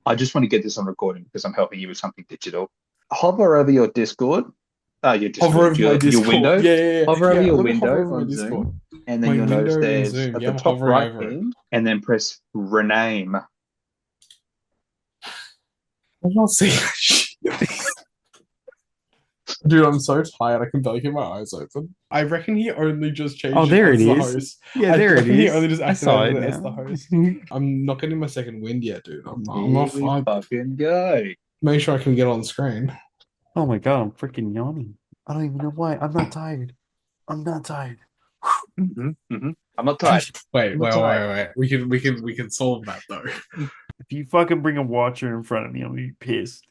I just want to get this on recording because I'm helping you with something digital. Hover over your Discord, Hover over my your Discord. window. Yeah, yeah, yeah. Hover over Yeah, your let me hover window over my on Discord. Zoom, and then My you'll notice window in there's Zoom. at Yeah, the I'm top hovering right over it. hand, and then press rename. I'm not seeing that shit. Dude, I'm so tired. I can barely keep my eyes open. I reckon he only just Oh, changed it there it as the is. host. Yeah, I there it reckon he is. only just I saw activated it it as the now. host. I'm not getting my second wind yet, dude. I'm Here not we fine. fucking go. Make sure I can get on screen. Oh my God, I'm freaking yawning. I don't even know why. I'm not tired. I'm not tired. I'm not tired. Wait, I'm not wait, tired. wait, wait. We can solve that though. If you fucking bring a watcher in front of me, I'll be pissed.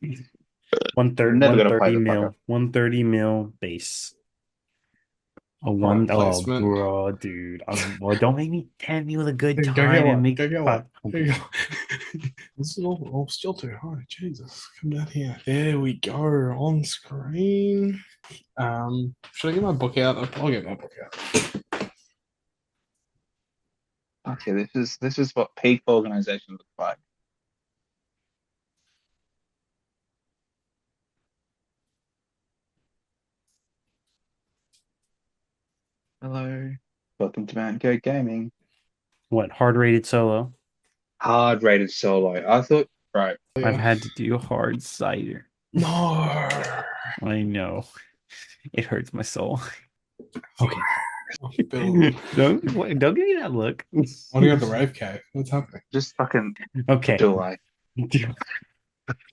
We're never gonna play 130 the fucker. mil. 130 mil base. A Product one oh placement. bro, dude. Well, don't make me tempt me with a good Go get time and one. make Go get one. fuck. There you go. This is all still too high. Jesus, come down here. There we go. On screen. Should I get my book out? I'll get my book out. Okay, this is what peak organization looks like. Hello. Welcome to Mount Go Gaming. What, hard rated solo? Hard rated solo. I thought, right. I've Yeah. had to do hard cider. No. I know. It hurts my soul. Okay. Bill. Don't give me that look. Want to go to the rave cave? What's happening? Just fucking Okay. delay.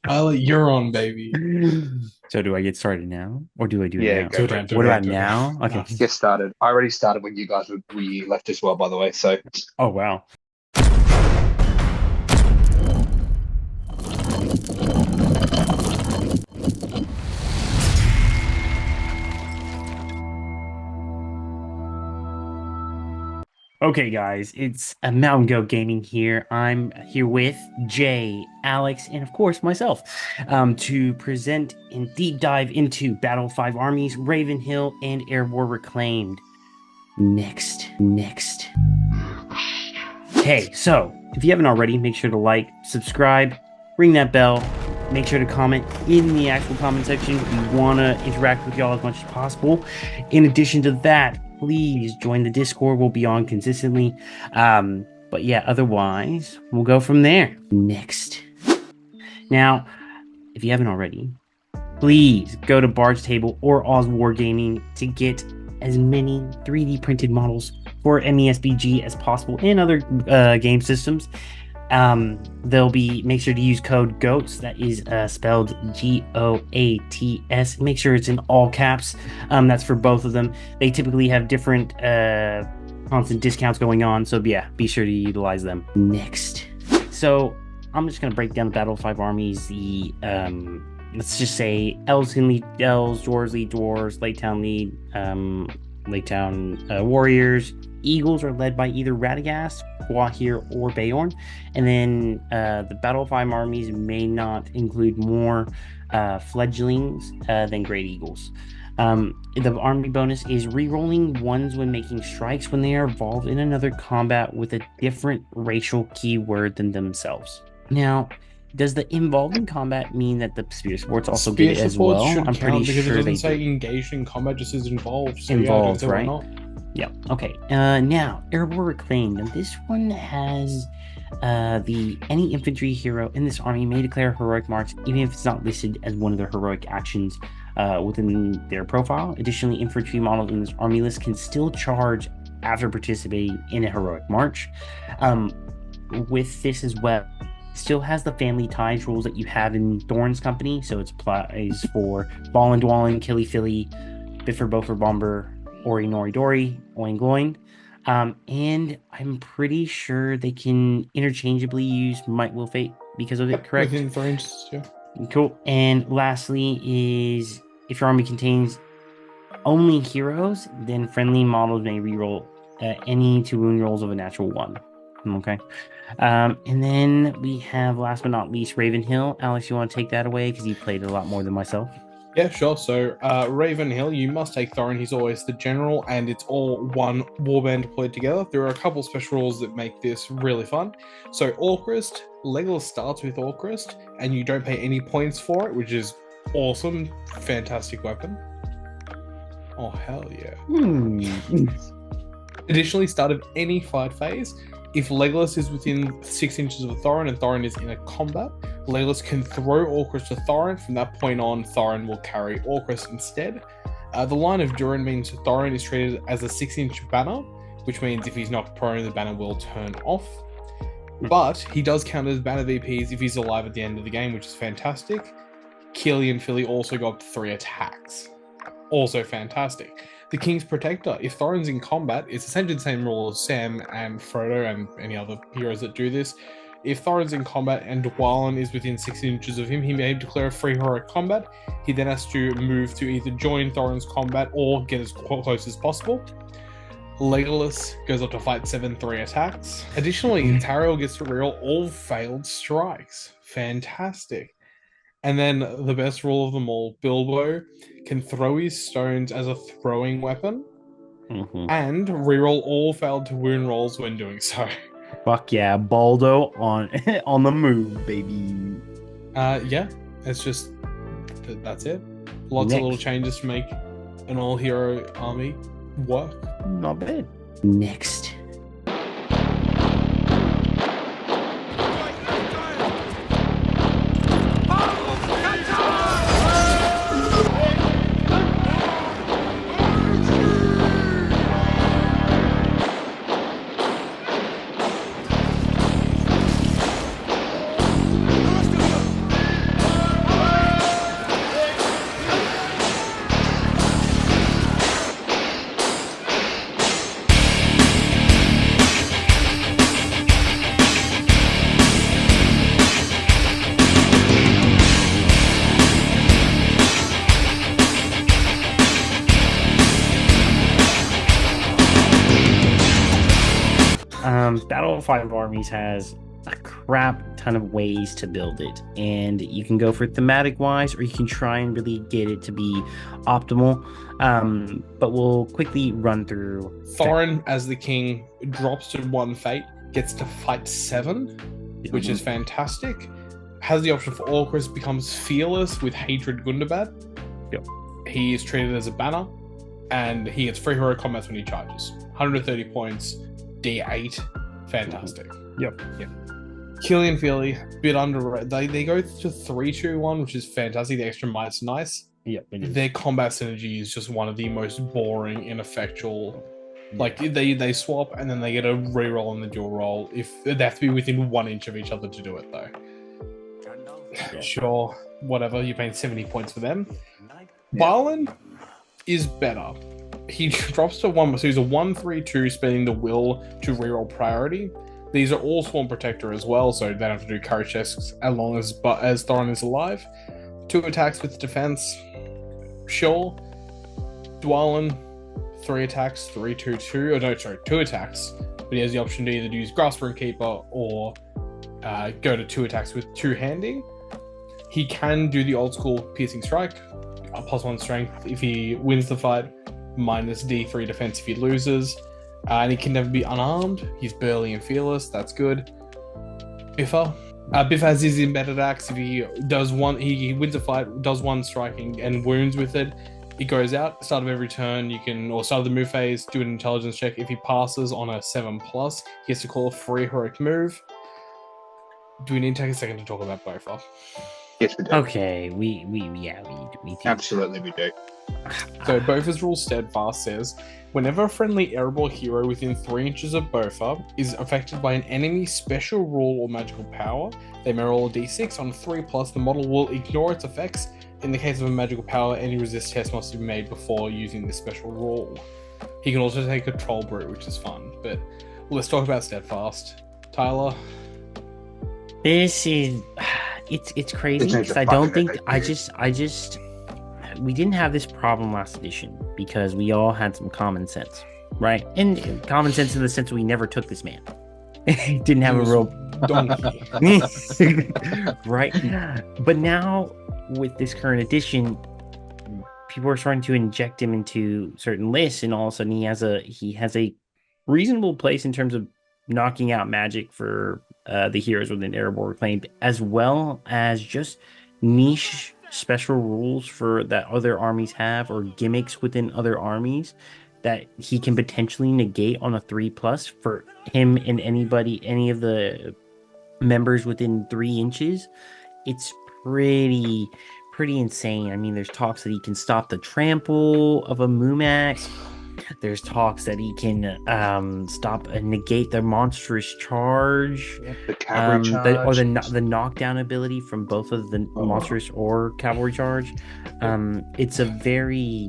You're on, baby. So do I get started now, or do I do it Yeah, now? go for it. What about now? Okay. Get started. I already started when we left as well, by the way. So Oh wow. Okay, guys, it's a Mountain Goat Gaming here. I'm here with Jay, Alex, and of course myself, to present and deep dive into Battle 5 Armies, Ravenhill, and Erebor Reclaimed. Next. Hey, so if you haven't already, make sure to like, subscribe, ring that bell, make sure to comment in the actual comment section. We want to interact with y'all as much as possible. In addition to that, please join the Discord. We'll be on consistently. But yeah, otherwise, we'll go from there. Next. Now, if you haven't already, please go to Bard's Table or Oz Wargaming to get as many 3D printed models for MESBG as possible and other game systems. Make sure to use code GOATS. That is spelled GOATS. Make sure it's in all caps. That's for both of them. They typically have different constant discounts going on, so yeah, be sure to utilize them. Next, so I'm just gonna break down the Battle 5 armies. The let's just say elves can lead elves, dwarves lead dwarves, Lake Town lead Lake Town warriors. Eagles are led by either Radagast, Gwahir, or Beorn. And then the Battle of 5 armies may not include more fledglings than Great Eagles. The army bonus is rerolling ones when making strikes when they are involved in another combat with a different racial keyword than themselves. Now, does the involved in combat mean that the spear supports also get it as well? I'm pretty sure it doesn't say do. engaged in combat, just says involved. So Involved, yeah, right? Not. Yeah. Okay. Now, Erebor Reclaimed. Now, this one has any infantry hero in this army may declare heroic march, even if it's not listed as one of their heroic actions within their profile. Additionally, infantry models in this army list can still charge after participating in a heroic march. With this as well, still has the family ties rules that you have in Thorn's company. So it applies for Fallen Dwelling, Killy Philly, Biffer Bofer Bomber, Ori Nori Dori, Oing Gloin. And I'm pretty sure they can interchangeably use Might Will Fate because of it, correct? Within 3 inches, yeah. Cool. And lastly is if your army contains only heroes, then friendly models may reroll any 2 wound rolls of a natural 1. Okay. And then we have, last but not least, Ravenhill. Alex, you want to take that away because you played it a lot more than myself? Yeah, sure. So, Ravenhill, you must take Thorin. He's always the general, and it's all one warband deployed together. There are a couple special rules that make this really fun. So, Orcrist, Legolas starts with Orcrist, and you don't pay any points for it, which is awesome. Fantastic weapon. Oh, hell yeah. Additionally, start of any fight phase, if Legolas is within 6 inches of Thorin and Thorin is in a combat, Legolas can throw Orcrist to Thorin. From that point on, Thorin will carry Orcrist instead. The line of Durin means Thorin is treated as a 6-inch banner, which means if he's knocked prone, the banner will turn off. But he does count as banner VPs if he's alive at the end of the game, which is fantastic. Keely and Philly also go up to 3 attacks. Also fantastic. The King's Protector, if Thorin's in combat, it's essentially the same rule as Sam and Frodo and any other heroes that do this. If Thorin's in combat and Dwalin is within 6 inches of him, he may declare a free heroic combat. He then has to move to either join Thorin's combat or get as close as possible. Legolas goes up to fight 7, 3 attacks. Additionally, Tariel gets to reroll all failed strikes. Fantastic. And then the best rule of them all, Bilbo can throw his stones as a throwing weapon and reroll all failed to wound rolls when doing so. Fuck yeah, Baldo on on the move, baby. Yeah, it's just that's it. Lots of little changes to make an all-hero army work. Not bad. Next. Battle of Five Armies has a crap ton of ways to build it, and you can go for thematic wise, or you can try and really get it to be optimal. But we'll quickly run through. Thorin, as the king, drops to 1 fate, gets to fight 7, which is fantastic. Has the option for Orcrist, becomes fearless with Hatred Gundabad. Yep. He is treated as a banner, and he gets free hero combats when he charges. 130 points, D8. Fantastic. Yep. Killian Feely, bit underrated. They go to 3-2-1, which is fantastic. The extra might's nice. Yep. Their combat synergy is just one of the most boring, ineffectual. Like they swap and then they get a reroll and the dual roll. If they have to be within 1 inch of each other to do it, though. Yeah. Sure, whatever. You're paying 70 points for them. Balin is better. He drops to 1, so he's a 1-3-2, spending the will to reroll priority. These are all Swarm Protector as well, so they don't have to do courage checks as long as Thorin is alive. 2 attacks with defense. Sure. Dwalin, 3 attacks, 3-2-2. Oh, no, sorry, 2 attacks. But he has the option to either use Grasper and Keeper or go to 2 attacks with 2-handing. He can do the old school Piercing Strike, +1 strength if he wins the fight, minus D3 defense if he loses. And he can never be unarmed. He's burly and fearless. That's good. Biffa. Biffa has his embedded axe. If he does one, he wins a fight, does 1 striking and wounds with it. He goes out, start of every turn, you can, or start of the move phase, do an intelligence check. If he passes on a 7+, he has to call a free heroic move. Do we need to take a second to talk about Biffa? Yes, we do. Okay, we do. Absolutely, we do. So Boffa's rule steadfast says, whenever a friendly Erebor hero within 3 inches of Boffa is affected by an enemy special rule or magical power, they may roll a d6 on 3+, the model will ignore its effects. In the case of a magical power, any resist test must be made before using this special rule. He can also take a Troll Brute, which is fun, but let's talk about steadfast. Tyler? This is it's crazy because I don't think we didn't have this problem last edition because we all had some common sense, right? And common sense in the sense we never took this man. Didn't have a real donkey. Right? But now with this current edition, people are starting to inject him into certain lists, and all of a sudden he has a reasonable place in terms of knocking out magic for the heroes within Erebor claimed, as well as just niche special rules for that other armies have, or gimmicks within other armies that he can potentially negate on a 3+ for him and any of the members within 3 inches. It's pretty insane. I mean, there's talks that he can stop the trample of a Mumak. There's talks that he can stop and negate the monstrous charge, The cavalry or charge. the knockdown ability from both of the monstrous or cavalry charge. It's a very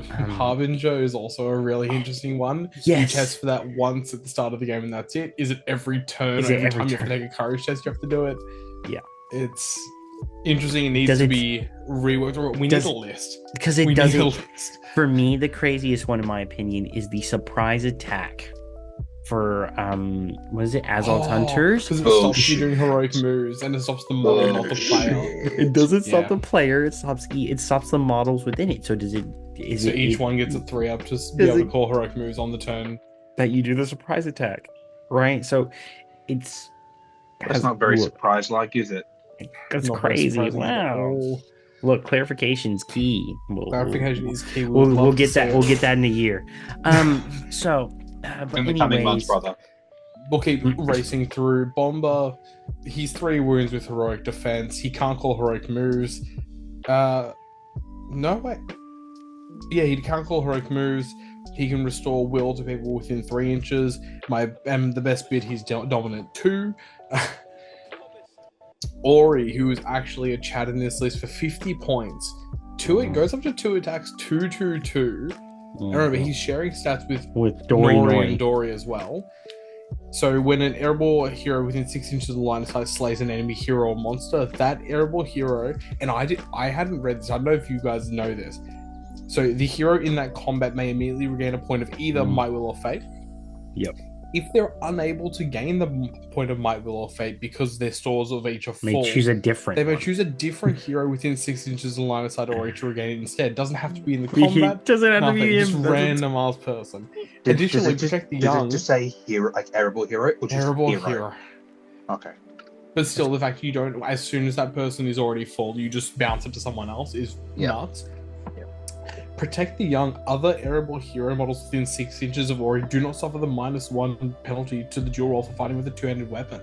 Harbinger is also a really interesting one. Yes. You test for that once at the start of the game, and that's it. Is it every turn? Is Or it every every time you have to turn? take a courage test, you have to do it. Yeah. It's interesting. It needs Does to it- be reworked. We need does- a list. because We it need a doesn't. list. For me, the craziest one, in my opinion, is the surprise attack for what is it, Azal's Hunters? Because it Oh, stops you shit. doing heroic moves, and it stops the model, not the player. It doesn't stop Yeah. the player. It stops the models within it. So does it? Is So it each it- one gets a 3-up to be Does able to it- call heroic moves on the turn. that you do the surprise attack, right? So it's That's not very look, surprise-like, is it? that's Not very crazy. surprising at Wow. all. Look, clarification's key. Clarification is key. We'll get that. We'll get that in a year. So, but In the coming months, anyways, brother. We'll keep racing through. Bomber, he's 3 wounds with heroic defense. He can't call heroic moves. No, wait. Yeah, he can't call heroic moves. He can restore will to people within 3 inches. The best bit, he's dominant 2. Ori, who is actually a chat in this list for 50 points. It goes up to 2 attacks, 2/2/2. And remember, he's sharing stats with Dory Nori and Dory as well. So when an Erebor hero within 6 inches of the line of sight slays an enemy hero or monster, that Erebor hero, and I hadn't read this, I don't know if you guys know this. So the hero in that combat may immediately regain a point of either Might, Will, or Fate. Yep. If they're unable to gain the point of Might, Will, or Fate because their stores of each are May full, choose a different. they may one. choose a different hero within 6 inches of the line of sight or to regain it instead. Doesn't have to be in the combat. Doesn't have to Nothing, be just him. random ass person. Does Additionally, it just- protect the does young. it just say hero, like Erebor hero, or just Terrible hero? hero. Okay. But still, the fact you don't, as soon as that person is already full, you just bounce it to someone else is Yeah. nuts. Protect the young. Other Erebor hero models within 6 inches of Ori do not suffer the -1 penalty to the dual roll for fighting with a 2-handed weapon.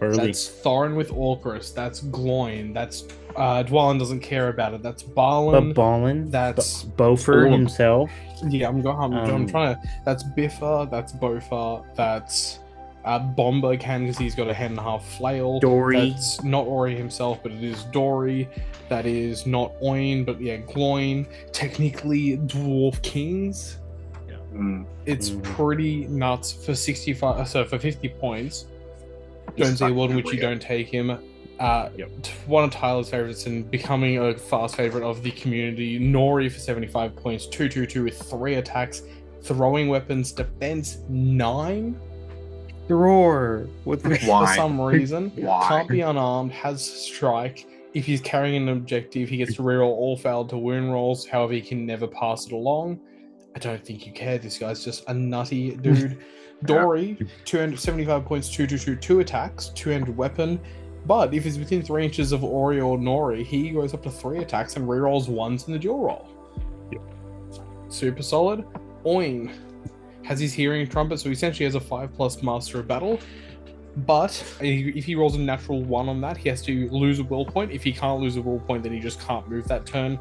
Early. That's Thorin with Orcus. That's Gloin. That's Dwalin doesn't care about it. That's Balin. But Ballin, That's Beaufort all of- himself. Yeah, I'm trying to. That's Biffa. That's Bofa. That's Bomber can because he's got a 1.5 flail. Dory. That's not Ori himself, but it is Dory. That is not Oin, but yeah, Gloin. Technically, Dwarf Kings. Mm. It's Mhm. pretty nuts for 65. So for 50 points, He's don't see a world in fucking which you weird. don't take him. One of Tyler's favorites and becoming a fast favorite of the community. Nori for 75 points, 2/2/2 with 3 attacks, throwing weapons, defense 9 Roar with for Why? some reason. Why? Can't be unarmed, has strike. If he's carrying an objective, he gets to reroll all failed to wound rolls. However, he can never pass it along. I don't think you care. This guy's just a nutty dude. Dory, 275 points, 2/2/2, 2 attacks, 200 weapon. But if he's within 3 inches of Ori or Nori, he goes up to 3 attacks and rerolls 1s in the dual roll. Yep. Super solid. Oin has his hearing trumpet, so he essentially has a 5+ master of battle. But if he rolls a natural 1 on that, he has to lose a will point. If he can't lose a will point, then he just can't move that turn.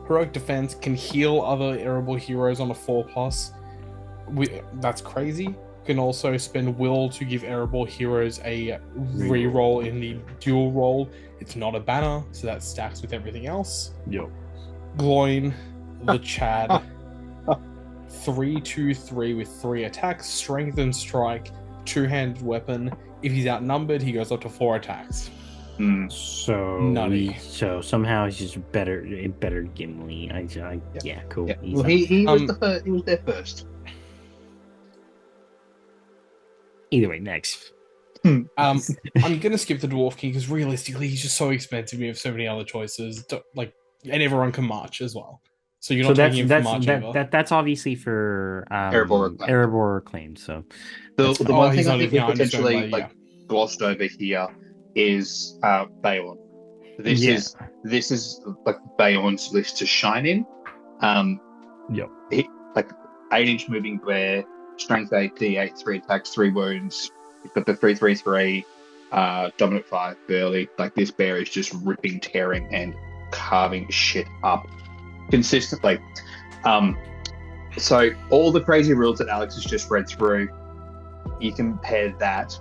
Heroic defense can heal other Erebor heroes on a 4+. That's crazy. Can also spend will to give Erebor heroes a reroll in the dual roll. It's not a banner, so that stacks with everything else. Yep. Gloin, the Chad, 3/2/3 with 3 attacks, strength and strike, 2-handed weapon. If he's outnumbered, he goes up to 4 attacks. Mm. So Nutty. So somehow he's just better Gimli. Yeah, cool. Yeah. He's Well, like- he was the first. He was there first. either way, next. I'm gonna skip the Dwarf King because realistically, he's just so expensive. We have so many other choices. and everyone can march as well. So you're So not that's taking him from march over. that's obviously for Erebor acclaimed. Erebor acclaimed. So The that's fine. one he's thing I not think even- we I'm just going potentially by- like glossed over here is Beorn. This Yeah. is like Beorn's list to shine in. Yep. He, like 8-inch moving bear, strength 8, D8, 3 attacks, 3 wounds. He's got the 3/3/3, dominant 5, burly. Like this bear is just ripping, tearing, and carving shit up consistently. So all the crazy rules that Alex has just read through, you compare that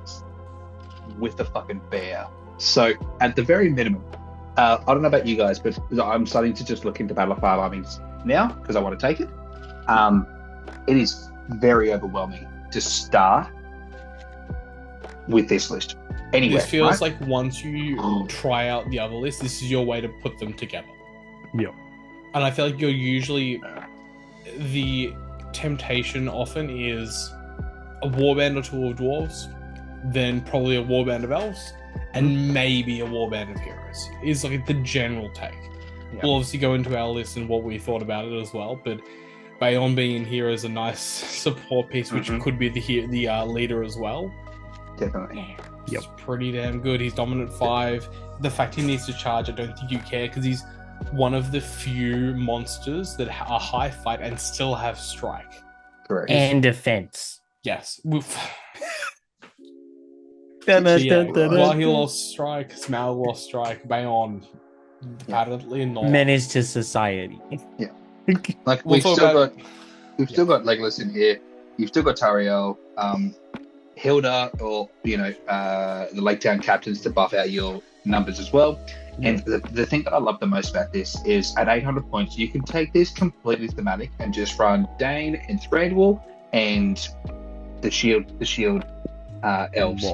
with the fucking bear. So at the very minimum, I don't know about you guys, but I'm starting to just look into Battle of 5 Armies now because I want to take it. It is very overwhelming to start with this list. Anyway, This feels right? like once you try out the other list, this is your way to put them together. Yep. And I feel like you're usually the temptation often is a warband or two of dwarves, then probably a warband of elves, and maybe a warband of heroes. Is like the general take. Yeah. We'll obviously go into our list and what we thought about it as well, but Beorn being here is a nice support piece, which could be the leader as well. Definitely. It's pretty damn good. He's dominant 5. The fact he needs to charge, I don't think you care, because he's one of the few monsters that are high fight and still have strike. Correct. And defense. Yes. Dun-dun-dun-dun-dun. While he lost strike, Smaug lost strike, Beorn apparently not. Menace to society. Like We'll we've talk still about- got Legolas in here. You've still got Tariel, Hilda, or the Lake Town captains to buff out your numbers as well. And the thing that I love the most about this is at 800 points, you can take this completely thematic and just run Dain and Threadwall and the shield elves.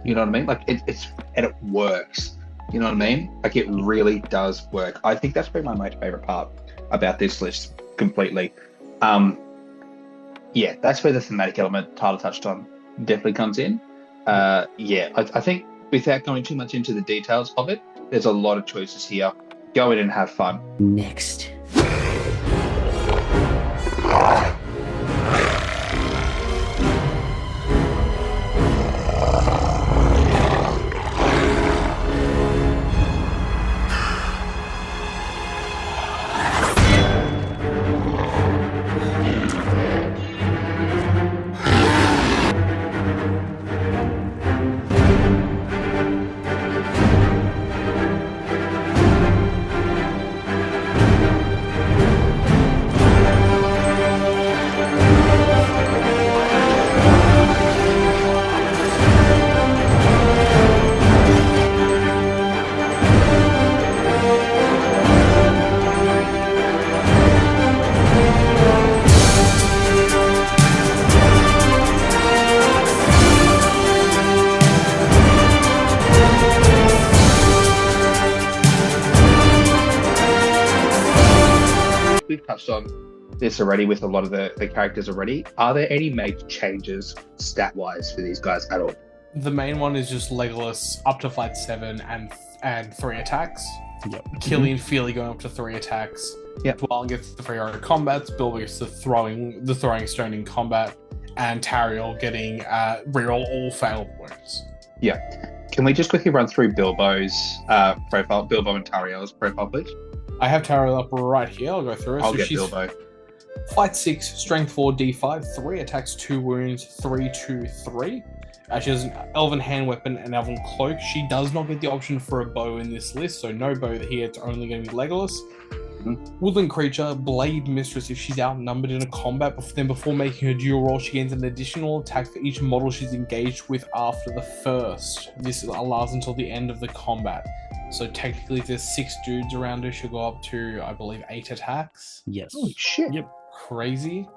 You know what I mean? Like it works. You know what I mean? Like it really does work. I think that's probably my favorite part about this list completely. That's where the thematic element Tyler touched on definitely comes in. I think without going too much into the details of it, there's a lot of choices here. Go in and have fun. Next. We've touched on this already with a lot of the characters already. Are there any major changes stat-wise for these guys at all? The main one is just Legolas up to flight 7 and 3 attacks. Killian Feely going up to 3 attacks. Dwalin gets the 3 auto combats. Bilbo gets the throwing stone in combat, and Tariel getting reroll all failed wounds. Can we just quickly run through Bilbo's profile, Bilbo and Tariel's profile, please? I have Tariel up right here. I'll go through it. I'll get Bilbo. Flight 6, strength 4, D5, 3 attacks, 2 wounds, 3, 2, 3. She has an elven hand weapon and elven cloak. She does not get the option for a bow in this list, so no bow here. It's only going to be Legolas. Woodland creature, Blade Mistress. If she's outnumbered in a combat, before making her dual roll, she gains an additional attack for each model she's engaged with after the first. This allows until the end of the combat. So technically, if there's 6 dudes around her, she'll go up to, I believe, 8 attacks. Yes. Holy shit. Yep. Crazy.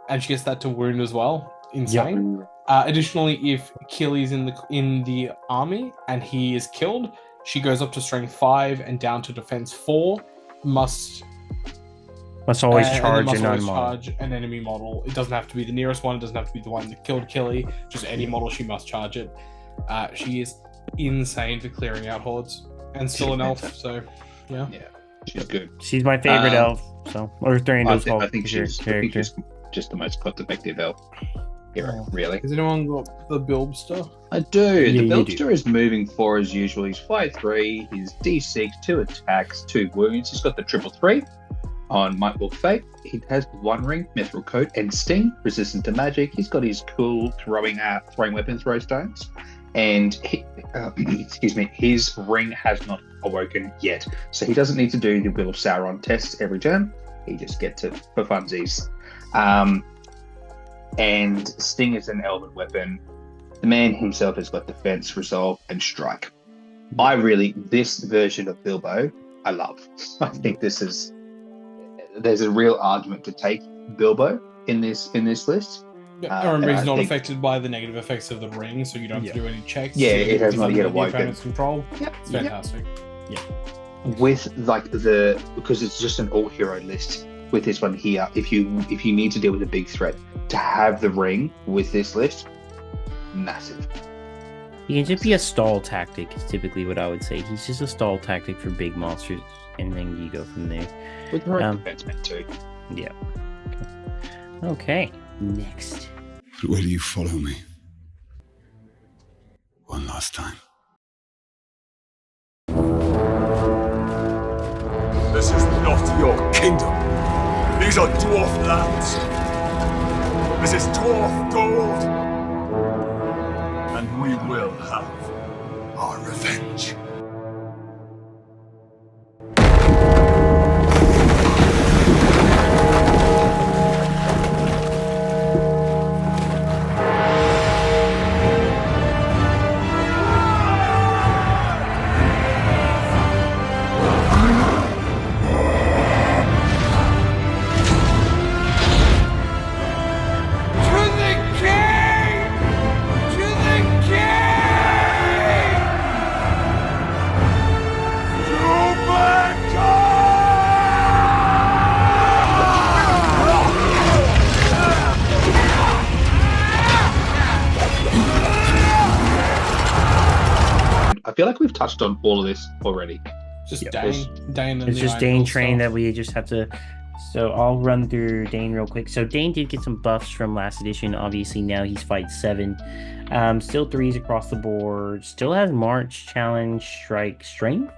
And she gets that to wound as well. Insane. Additionally, if Achilles in the army and he is killed, she goes up to strength 5 and down to defense 4. Must always charge an enemy model. It doesn't have to be the nearest one. It doesn't have to be the one that killed Killy. Just any model, she must charge it. She is insane for clearing out hordes and still an elf. So, yeah. She's good. She's my favorite elf. So, or Thranduil's I think she's just the most cost-effective elf hero, really. Has anyone got the Bilbster? I do. Yeah, The you do. Bilbster is moving 4 as usual. He's 5'3". He's D6, 2 attacks, 2 wounds. He's got the 3/3 on Might Will Fate. He has 1 ring, Mithril Coat, and Sting, resistant to magic. He's got his cool throwing weapon throw stones. And his ring has not awoken yet. So he doesn't need to do the Will of Sauron tests every turn. He just gets it for funsies. And Sting is an elven weapon. The man himself has got defense, resolve, and strike. This version of Bilbo, I love. I think there's a real argument to take Bilbo in this list. Yeah, remember, he's not affected by the negative effects of the ring, so you don't have to do any checks. Yeah, it has not yet awoken. Control. Yep. It's fantastic. Yeah. With because it's just an all hero list. With this one here, if you need to deal with a big threat, to have the ring with this list, massive. He can just be a stall tactic. Is typically what I would say. He's just a stall tactic for big monsters, and then you go from there. With her defense too. Yeah. Okay. Next. Will you follow me? One last time. This is not your kingdom. These are dwarf lands. This is dwarf gold. And we will have our revenge. I feel like we've touched on all of this already. Just Yeah, Dain and It's the just Ironfoot Dain train stuff. that we just have to. So I'll run through Dain real quick. So Dain did get some buffs from last edition. Obviously now he's fight 7. Still 3s across the board. Still has March, Challenge, Strike, Strength.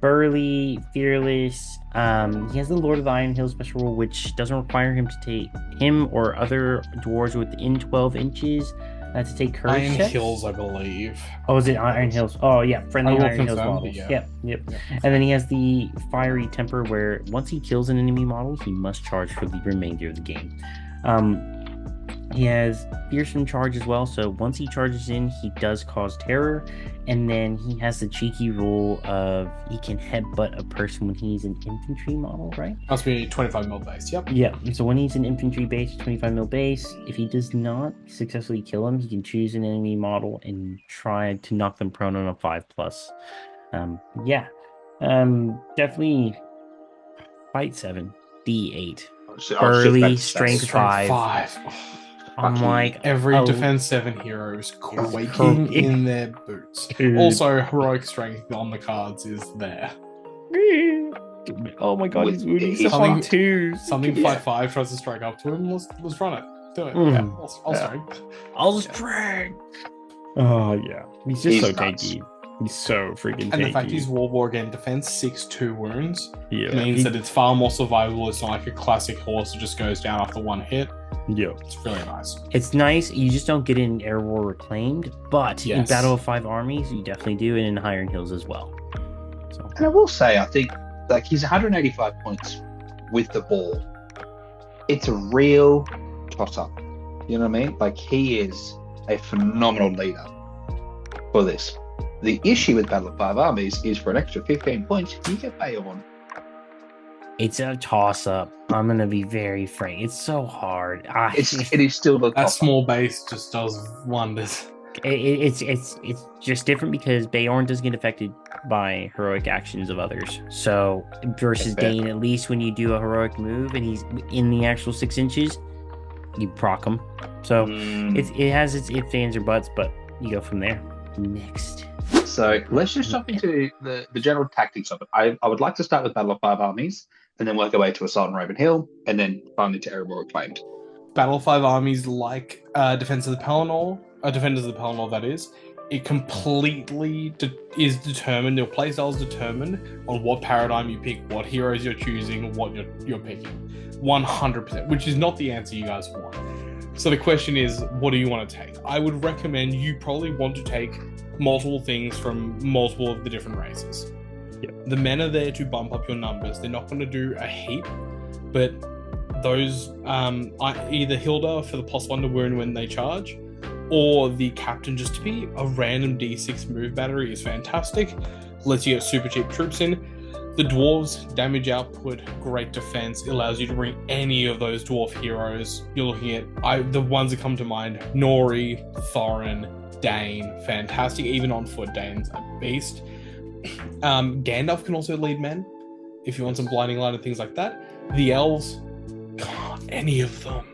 Burly, Fearless. He has the Lord of the Iron Hill special rule, which doesn't require him to take him or other dwarves within 12 inches to take courage Iron checks. Hills, I believe. Oh, is it Iron Hills? Oh, yeah, friendly I will Iron Hills confirm, but models. yeah. Yep. Yeah. And then he has the Fiery Temper, where once he kills an enemy model, he must charge for the remainder of the game. He has Fearsome Charge as well, so once he charges in, he does cause terror. And then he has the cheeky rule of he can headbutt a person when he's an infantry model, right? Must be 25 mil base. Yep. Yeah, so when he's an infantry base, 25 mil base, if he does not successfully kill him, he can choose an enemy model and try to knock them prone on a 5+. Definitely fight 7, D8, Burly, Strength 5. I'm like, Every oh, defense 7 hero is quaking in their boots. Dude. Also, heroic strength on the cards is there. Oh my god, he's wounding He's something something- too. Something Yeah. 5/5 tries to strike up to him. Let's run it. Do it. Mm. Yeah, I'll Yeah. strike. I'll strength. Oh yeah, he's just He's so nuts. tanky. He's so freaking tanky. And the fact he's Warborg again, defense 6/2 wounds yeah, means that it's far more survivable. It's not like a classic horse that just goes down after one hit. yeah. It's really nice. It's nice. You just don't get it in Erebor Reclaimed, but in Yes. Battle of 5 Armies, you definitely do, and in Iron Hills as well. So And I will say, I think like he's 185 points with the ball. It's a real toss-up. You know what I mean? Like he is a phenomenal leader for this. The issue with Battle of 5 Armies is for an extra 15 points, you get Beorn. it's a toss-up. I'm gonna be very frank. It's so hard. It is still the That top. small base just does wonders. It's just different because Beorn doesn't get affected by heroic actions of others. So versus That's fair. Dain, at least when you do a heroic move and he's in the actual 6 inches, you proc him. So it has its ifs, ands, or buts, but you go from there. Next. So let's just jump into the general tactics of it. I would like to start with Battle of Five Armies, and then work our way to Assault on Raven Hill, and then finally to Erebor Acclaimed. Battle of Five Armies, like Defense of the Pelennor, Defenders of the Pelennor, that is, it completely is determined, your playstyle is determined on what paradigm you pick, what heroes you're choosing, what you're picking. 100%, which is not the answer you guys want. So the question is, what do you want to take? I would recommend you probably want to take multiple things from multiple of the different races. Yep. The men are there to bump up your numbers. They're not going to do a heap, but those either Hilda for the +1 to wound when they charge, or the captain just to be a random D6 move battery is fantastic. Lets you get super cheap troops in. The dwarves, damage output, great defense, allows you to bring any of those dwarf heroes. You're looking at the ones that come to mind: Nori, Thorin, Dain, fantastic. Even on foot, Dain's a beast. Gandalf can also lead men if you want some blinding light and things like that. The elves, God, any of them.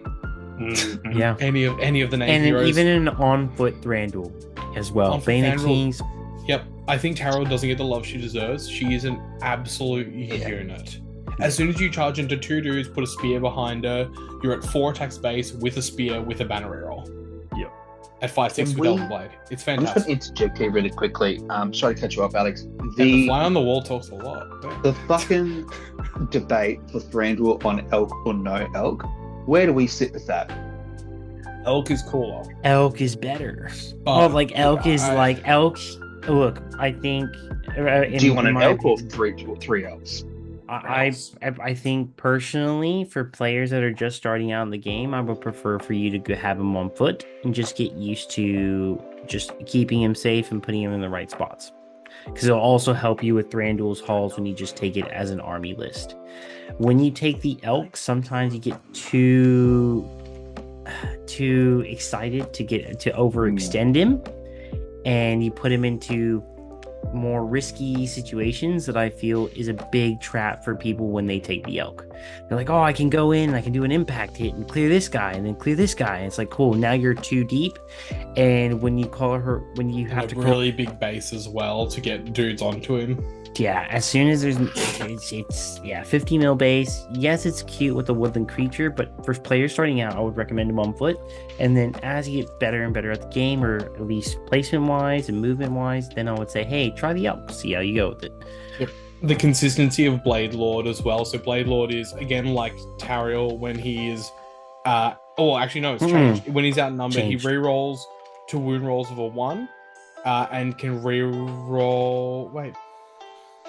Yeah. Any of the name And heroes. even an on-foot Thranduil as well. On-foot Bane of Thranduil. Kings. Yep, I think Taro doesn't get the love she deserves. She is an absolute unit. As soon as you charge into 2 dudes, put a spear behind her, you're at 4 attacks base with a spear with a banner reroll. Yep. At 5/6 with Elven Blade. It's I'm just going fantastic. to interject here really quickly. Sorry to cut you off, Alex. And the fly on the wall talks a lot. The fucking debate for Thranduil on elk or no elk. Where do we sit with that? Elk is cooler. Elk is better. But, Elk is I- like elk. Look, I think. Do you want an elk or three elves? I think personally, for players that are just starting out in the game, I would prefer for you to have him on foot and just get used to just keeping him safe and putting him in the right spots. Because it'll also help you with Thranduil's halls when you just take it as an army list. When you take the elk, sometimes you get too excited to overextend him, and you put him into more risky situations that I feel is a big trap for people when they take the elk. They're like, oh, I can go in and I can do an impact hit and clear this guy and then clear this guy. And it's like, cool, now you're too deep. And when you have to really big base as well to get dudes onto him. Yeah, as soon as it's 50 mil base. Yes, it's cute with the woodland creature, but for players starting out, I would recommend him on foot. And then as you get better and better at the game, or at least placement wise and movement wise, then I would say, hey, try the elk, see how you go with it. Yep. The consistency of Blade Lord as well. So Blade Lord is again like Tariel when he is it's changed. When he's outnumbered, he rerolls 2 wound rolls of a 1 and can reroll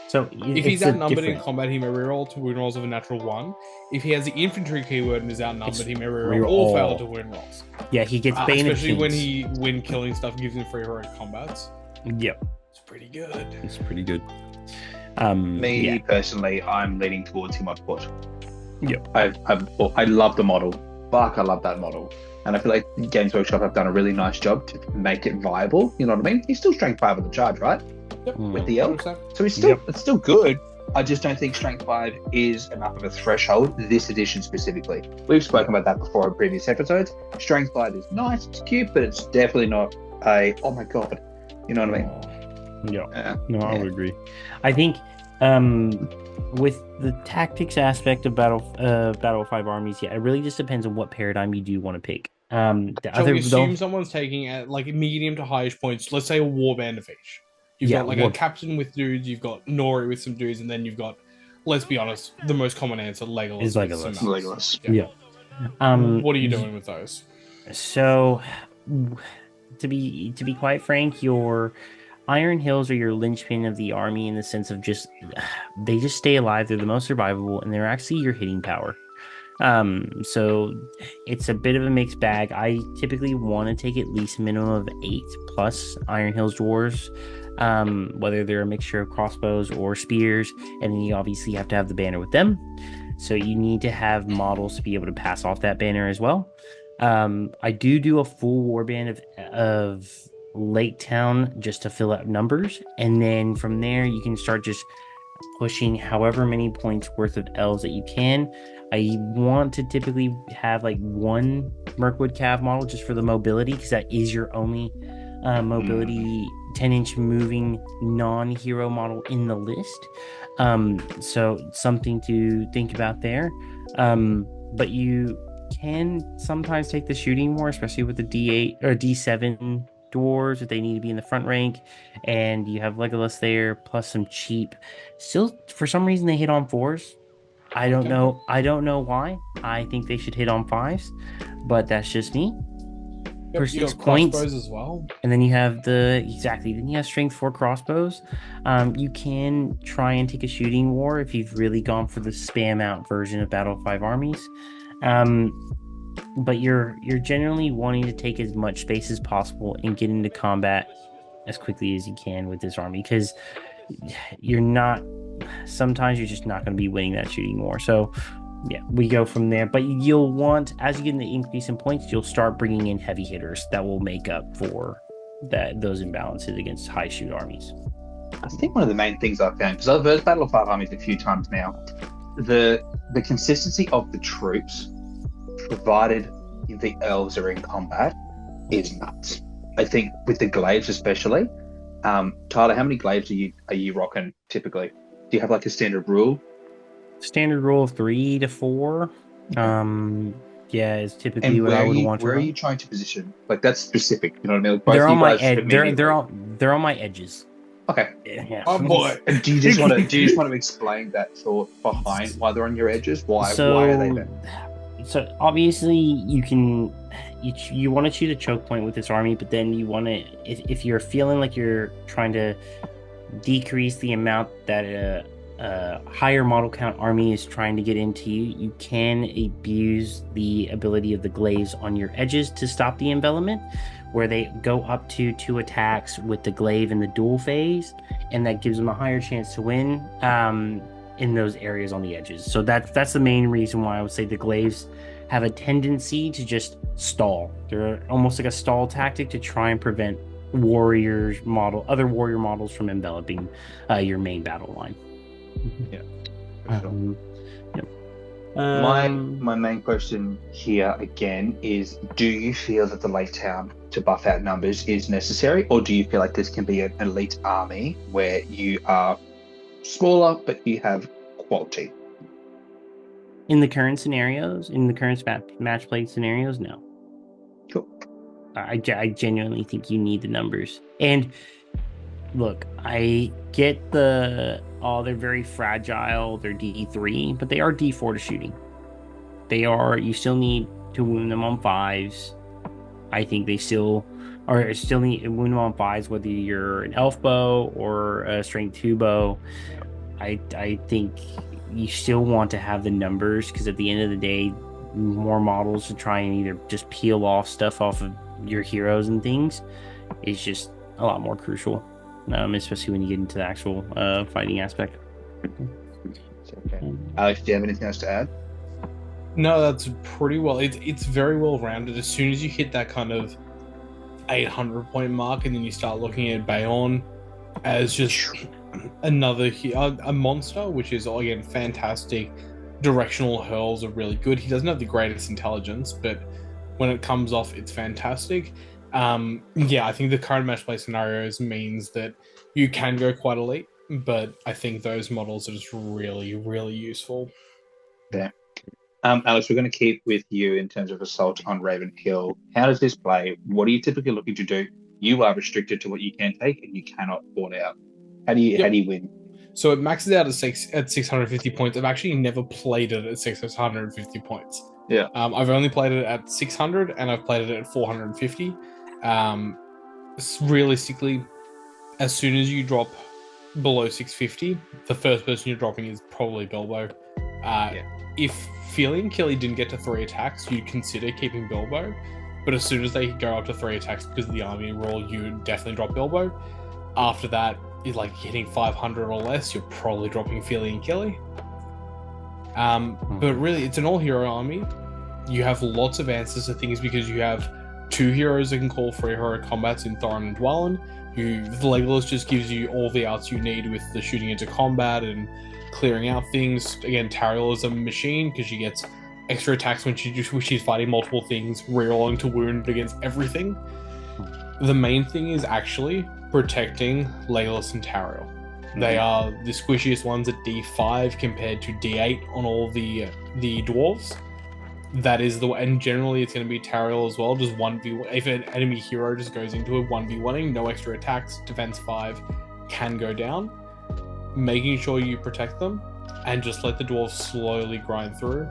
So if he's outnumbered in combat, he may reroll 2 wound rolls of a natural 1. If he has the infantry keyword and is outnumbered, he may reroll all failed 2 wound rolls. Yeah, he gets Bane of especially Kings. when killing stuff gives him free heroic combats. Yep, It's pretty good. it's pretty good. Personally, I'm leaning towards him on foot. Yep. I love the model. Fuck, I love that model. And I feel like Games Workshop have done a really nice job to make it viable. You know what I mean? He's still strength 5 with the charge, right? Yep. With the elk. 100%. So it's still good. I just don't think strength 5 is enough of a threshold this edition specifically. We've spoken about that before in previous episodes. Strength 5 is nice, it's cute, but it's definitely not a, oh my god. You know what I mean? Yeah. I would agree. I think with the tactics aspect of Battle of Five Armies, it really just depends on what paradigm you do want to pick. We assume someone's taking at like medium to highish points, let's say a warband of each. You've got like a captain with dudes, you've got Nori with some dudes, and then you've got, let's be honest, the most common answer, Legolas. Is Legolas. Legolas. Yeah. What are you doing with those? So, to be quite frank, your Iron Hills are your linchpin of the army in the sense of they just stay alive. They're the most survivable, and they're actually your hitting power. So it's a bit of a mixed bag. I typically want to take at least a minimum of 8+ Iron Hills dwarves, whether they're a mixture of crossbows or spears, and then you obviously have to have the banner with them. So you need to have models to be able to pass off that banner as well. I do a full warband of Lake Town just to fill out numbers, and then from there you can start just pushing however many points worth of elves that you can. I want to typically have like 1 Mirkwood Cav model just for the mobility, because that is your only mobility 10-inch moving non-hero model in the list. So something to think about there. But you can sometimes take the shooting war, especially with the D8 or D7 dwarves if they need to be in the front rank, and you have Legolas there plus some cheap. Still, for some reason, they hit on 4s. I don't know why. I think they should hit on 5s, but that's just me. For 6 points as well. And then you have then you have strength 4 crossbows. You can try and take a shooting war if you've really gone for the spam out version of Battle of 5 Armies. But you're generally wanting to take as much space as possible and get into combat as quickly as you can with this army, because sometimes you're just not going to be winning that shooting war. So yeah, we go from there. But you'll want, as you get the increase in points, you'll start bringing in heavy hitters that will make up for those imbalances against high shoot armies. I think one of the main things I've found, because I've heard Battle of 5 Armies a few times now, the consistency of the troops, provided the elves are in combat, is nuts. I think with the glaives especially. Tyler, how many glaives are you rocking typically? Do you have like a standard rule? Standard rule of 3 to 4. Yeah, is typically what I would want. Where are you trying to position? Like, that's specific. You know what I mean? Like, they're on my edge. They're on my edges. Okay. Yeah. Oh boy. And do you just want to explain that thought behind why they're on your edges? Why are they there? So obviously you want to choose a choke point with this army, but then you want to, if you're feeling like you're trying to decrease the amount that a higher model count army is trying to get into you can abuse the ability of the glaives on your edges to stop the envelopment, where they go up to 2 attacks with the glaive in the dual phase, and that gives them a higher chance to win in those areas on the edges. So that's the main reason why I would say the glaives have a tendency to just stall. They're almost like a stall tactic to try and prevent other warrior models from enveloping your main battle line. Yeah. Yep. My main question here again is, do you feel that the late town to buff out numbers is necessary, or do you feel like this can be an elite army where you are smaller but you have quality? In the current scenarios, in the current match play scenarios, no. Cool. I genuinely think you need the numbers. And look, I get they're very fragile, they're D3, but they are D4 to shooting. You still need to wound them on 5s. I think they still need to wound them on 5s, whether you're an elf bow or a strength 2 bow. I think you still want to have the numbers, because at the end of the day, more models to try and either just peel off stuff off of your heroes and things is just a lot more crucial, especially when you get into the actual fighting aspect. Okay. Alex, do you have anything else to add? No, that's pretty well. It's very well rounded. As soon as you hit that kind of 800 point mark, and then you start looking at Beorn as just another a monster, which is again fantastic. Directional hurls are really good. He doesn't have the greatest intelligence, but when it comes off, it's fantastic. I think the current match play scenarios means that you can go quite elite, but I think those models are just really, really useful. Yeah. Alex, we're going to keep with you in terms of Assault on Raven Hill. How does this play? What are you typically looking to do? You are restricted to what you can take, and you cannot board out. How do you win? So it maxes out at 650 points. I've actually never played it at 650 points. Yeah. I've only played it at 600, and I've played it at 450. Realistically, as soon as you drop below 650, the first person you're dropping is probably Bilbo. If Feely and Killy didn't get to 3 attacks, you'd consider keeping Bilbo. But as soon as they go up to 3 attacks because of the army rule, you would definitely drop Bilbo. After that, is like hitting 500 or less, you're probably dropping Feely and Killy. But really, it's an all-hero army. You have lots of answers to things because you have 2 heroes that can call for hero combats in Thorin and Dwalin. The Legolas just gives you all the outs you need with the shooting into combat and clearing out things. Again, Tariel is a machine because she gets extra attacks when she's fighting multiple things, rerolling to wound against everything. The main thing is actually protecting Legolas and Tauriel. They are the squishiest ones at D5 compared to D8 on all the dwarves. That is the way, and generally it's going to be Tauriel as well. Just 1v1. If an enemy hero just goes into a 1v1ing, no extra attacks, defense 5 can go down. Making sure you protect them and just let the dwarves slowly grind through.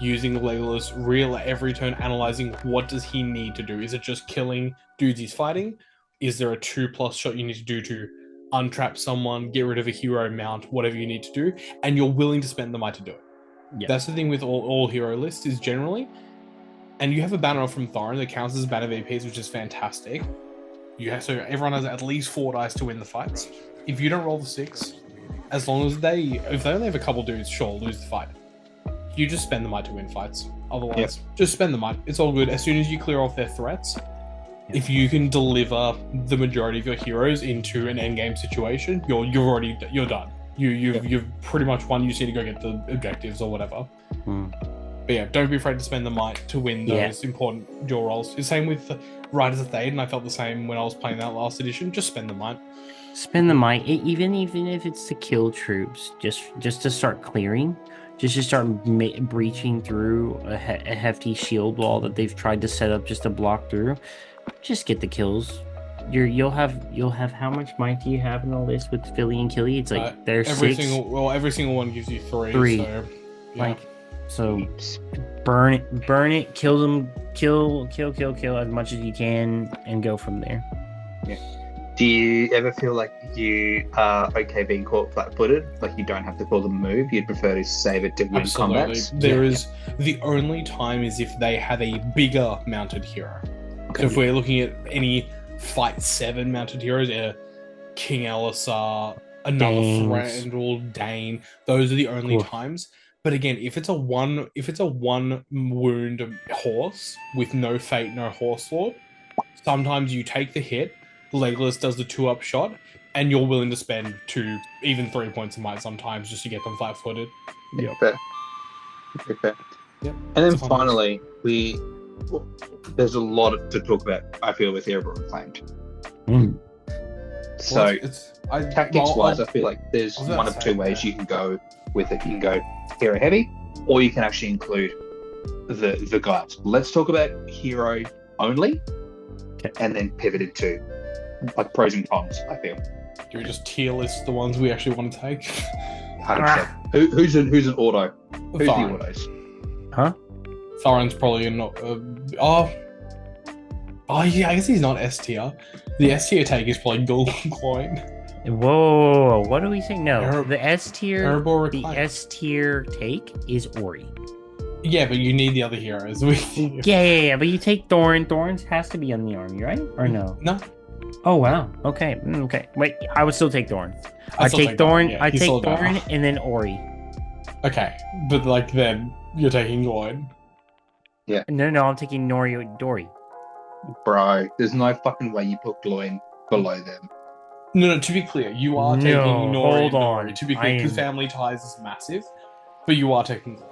Using Legolas real every turn, analyzing what does he need to do. Is it just killing dudes he's fighting? Is there a 2+ shot you need to do to untrap someone, get rid of a hero mount, whatever you need to do, and you're willing to spend the might to do it? Yeah. That's the thing with all hero lists is generally, and you have a banner from Thorin that counts as banner VPs, which is fantastic. So everyone has at least 4 dice to win the fights. If you don't roll the 6, as long as if they only have a couple dudes, sure, lose the fight. You just spend the might to win fights. Otherwise, just spend the might. It's all good. As soon as you clear off their threats, if you can deliver the majority of your heroes into an endgame situation, you're done. You've pretty much won. You just need to go get the objectives or whatever. But yeah, don't be afraid to spend the might to win those important dual rolls. The same with Riders of Théoden. I felt the same when I was playing that last edition. Just spend the might. Spend the might, even if it's to kill troops, just to start clearing, just to start breaching through a hefty shield wall that they've tried to set up just to block through. Just get the kills. You'll have how much might do you have in the list with Philly and Killy? It's like there's every 6. every single one gives you 3. So, burn it, kill them, kill as much as you can, and go from there. Yeah. Do you ever feel like you are okay being caught flat-footed? Like you don't have to call them a move? You'd prefer to save it to win combats? The only time is if they have a bigger mounted hero. Okay. So if we're looking at any Fight 7 mounted heroes, King Elisar, another Thranduil, Dain, those are the only times. But again, if it's a one wound horse with no fate, no horse lord, sometimes you take the hit, Legolas does the 2-up shot, and you're willing to spend 2, even 3 points of might sometimes just to get them flat-footed. Yeah, fair. Okay. Yep. And then finally, there's a lot to talk about, I feel, with Erebor Reclaimed. So, tactics-wise, I feel like there's one of 2 ways you can go with it. You can go hero heavy, or you can actually include the guards. Let's talk about hero only, and then pivot into like pros and cons, I feel. Do we just tier list the ones we actually want to take? 100%. Who's an auto? Who's the autos? Huh? Thorin's probably not. Yeah, I guess he's not S tier. The S tier take is probably Gloin. Whoa! What do we say? No, the S tier. Erebor the S tier take is Ori. Yeah, but you need the other heroes with you. Yeah. But you take Thorin. Thorin has to be on the army, right? Or no? No. Oh wow. Okay. Wait, I would still take Thorin. I take Thorin. I take Thorin and then Ori. Okay, but like then you're taking Gloin. Yeah. No, I'm taking Dory. Bro, there's no fucking way you put Gloin below them. No, to be clear, you are taking Nori and on. Dory. To be clear, because family ties is massive, but you are taking Gloin.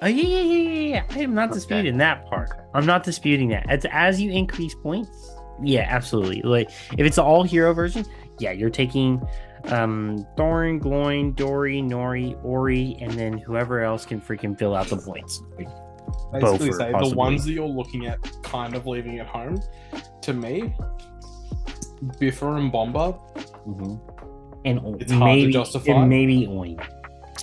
Oh, yeah. I am not disputing that part. I'm not disputing that. As you increase points, yeah, absolutely. Like, if it's the all-hero version, yeah, you're taking Thorin, Gloin, Dory, Nori, Ori, and then whoever else can freaking fill out the points. Basically say the ones that you're looking at kind of leaving at home, to me, Biffa and Bomba, and it's hard to justify. And maybe Oin.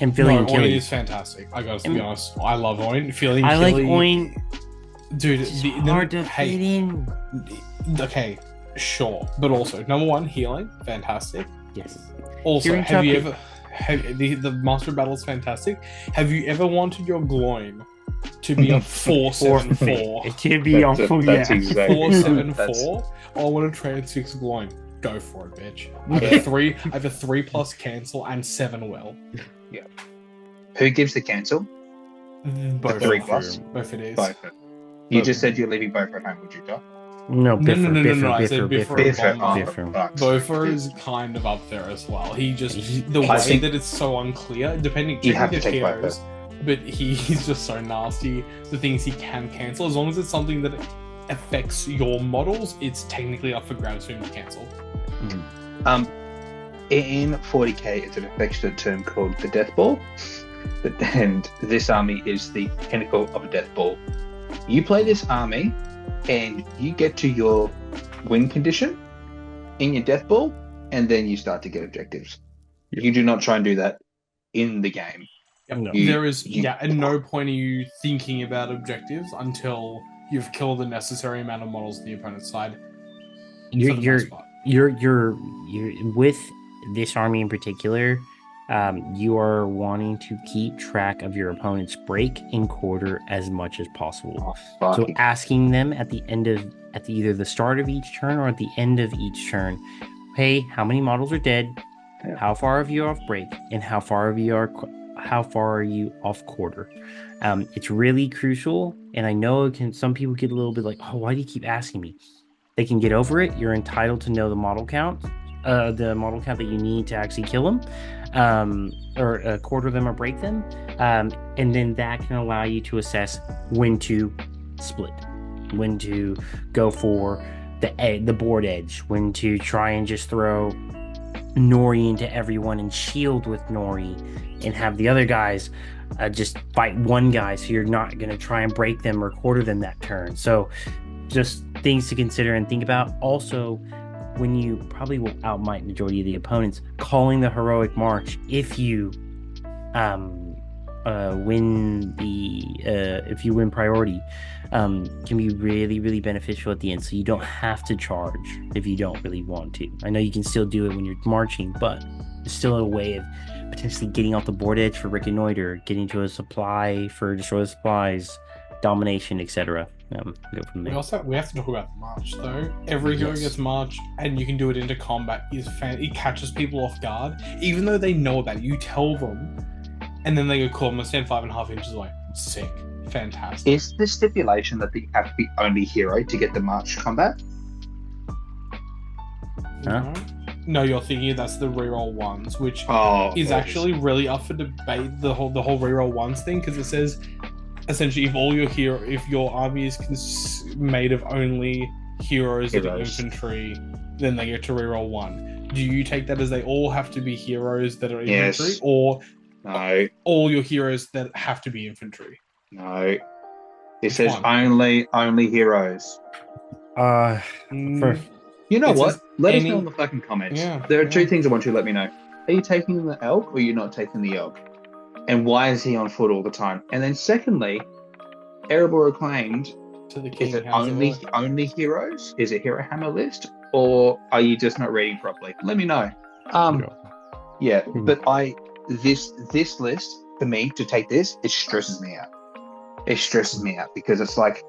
And Philly and Killy. Oin is fantastic. I gotta be honest. I love Oin. Philly and I Killy. like Oin. Dude, it's hard to fit in. Okay, sure. But also, number 1, healing. Fantastic. Yes. Also, the Master Battle is fantastic. Have you ever wanted your Gloin to be a 4-7-4? It should be on 4-7-4. I want to transfix Gloin. Go for it, bitch. I have a 3+ cancel and 7 will. Yeah. Who gives the cancel? Both. The 3+. Both it is. Both. You just said you're leaving Boffer at home, would you, Doc? No, Biffa. I said Biffa. Boffer is kind of up there as well. The way that it's so unclear, depending on your heroes, but he's just so nasty. The things he can cancel, as long as it's something that affects your models, it's technically up for grabs for him to cancel. In 40k, it's an affectionate term called the Death Ball, and this army is the pinnacle of a Death Ball. You play this army, and you get to your win condition in your Death Ball, and then you start to get objectives. You do not try and do that in the game. Yep. There is at no point are you thinking about objectives until you've killed the necessary amount of models on the opponent's side. You're with this army in particular. You are wanting to keep track of your opponent's break and quarter as much as possible. So asking them at either the start of each turn or at the end of each turn, hey, how many models are dead? Yeah. How far are you off break? And how far are you off quarter? It's really crucial, and I know some people get a little bit like, oh, why do you keep asking me? They can get over it. You're entitled to know the model count that you need to actually kill them, or quarter them or break them, and then that can allow you to assess when to split, when to go for the board edge, when to try and just throw Nori into everyone and shield with Nori, and have the other guys just fight one guy, so you're not going to try and break them or quarter them that turn. So just things to consider and think about. Also, when you probably will outmight majority of the opponents, calling the heroic march if you win priority can be really, really beneficial at the end. So you don't have to charge if you don't really want to. I know you can still do it when you're marching, but it's still a way of potentially getting off the board edge for reconnoiter, getting to a supply for destroy the supplies, domination, etc. Go from there. We have to talk about the march though. Every hero gets march, and you can do it into combat. It catches people off guard, even though they know about it. You tell them, and then they go, "Cool, I'm gonna stand 5.5 inches away." Sick, fantastic. Is the stipulation that you have to be only hero to get the march combat? Huh? No, you're thinking that's the reroll ones, which is actually really up for debate. The whole reroll ones thing, because it says, essentially, if your army is made of only heroes that are infantry, then they get to reroll 1. Do you take that as they all have to be heroes that are infantry, or no, all your heroes that have to be infantry? No, it says only heroes. You know what? Let us know in the fucking comments. There are two things I want you to let me know. Are you taking the elk, or are you not taking the elk? And why is he on foot all the time? And then secondly, Erebor acclaimed, is it only heroes? Is it hero hammer list? Or are you just not reading properly? Let me know. But this list, for me to take this, it stresses me out. It stresses me out because it's like,